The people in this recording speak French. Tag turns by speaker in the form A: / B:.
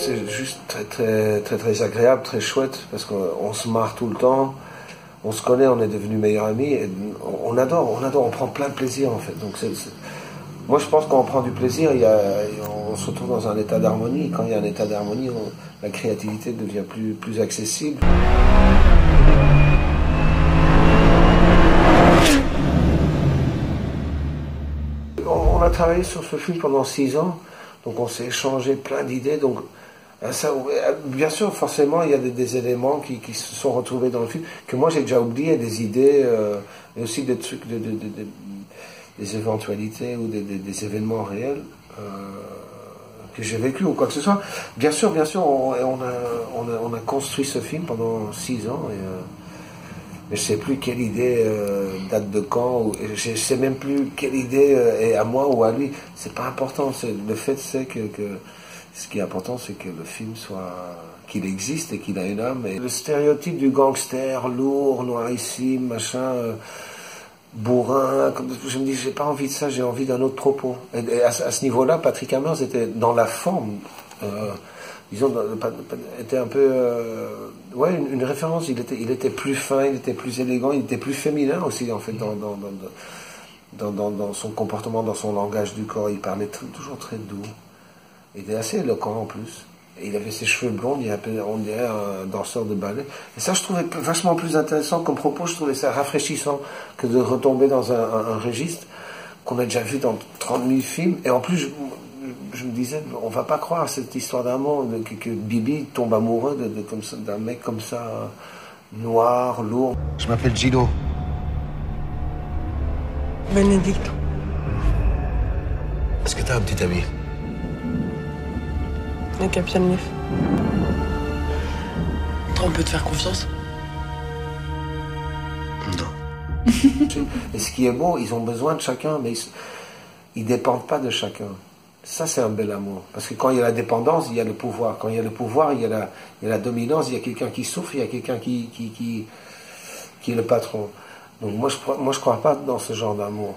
A: C'est juste très agréable, très chouette, parce qu'on se marre tout le temps, on se connaît, on est devenus meilleurs amis, et on adore, on prend plein de plaisir en fait. Donc moi je pense qu'on prend du plaisir, on se retrouve dans un état d'harmonie. Quand il y a un état d'harmonie, la créativité devient plus accessible. On a travaillé sur ce film pendant 6 ans, donc on s'est échangé plein d'idées. Donc, bien sûr, forcément, il y a des éléments qui se sont retrouvés dans le film, que moi j'ai déjà oublié, des idées, et aussi des trucs, des éventualités ou des événements réels que j'ai vécu ou quoi que ce soit. Bien sûr, on a construit ce film pendant 6 ans. Mais je sais plus quelle idée date de quand, je sais même plus quelle idée est à moi ou à lui. C'est pas important. Le fait c'est que ce qui est important, c'est que le film qu'il existe et qu'il a une âme. Et le stéréotype du gangster lourd, noirissime, machin, bourrin, je me dis, j'ai pas envie de ça, j'ai envie d'un autre propos. Et à ce niveau-là, Patrick Hamers était dans la forme. Disons, était un peu, une référence. Il était plus fin, il était plus élégant, il était plus féminin aussi, en fait, dans son comportement, dans son langage du corps. Il parlait toujours très doux. Il était assez éloquent en plus. Et il avait ses cheveux blonds, on dirait un danseur de ballet. Et ça, je trouvais vachement plus intéressant comme propos. Je trouvais ça rafraîchissant que de retomber dans un registre qu'on a déjà vu dans 30 000 films. Et en plus, je me disais, on va pas croire cette histoire d'amour, que Bibi tombe amoureux d'un mec comme ça, noir, lourd.
B: Je m'appelle Gino.
C: Bénédicte.
B: Est-ce que t'as un petit ami?
C: Le capitaine Leaf.
D: On peut te faire confiance?
B: Non.
A: Et ce qui est beau, ils ont besoin de chacun, mais ils dépendent pas de chacun. Ça, c'est un bel amour. Parce que quand il y a la dépendance, il y a le pouvoir. Quand il y a le pouvoir, il y a la dominance, il y a quelqu'un qui souffre, il y a quelqu'un qui est le patron. Donc moi, je crois pas dans ce genre d'amour.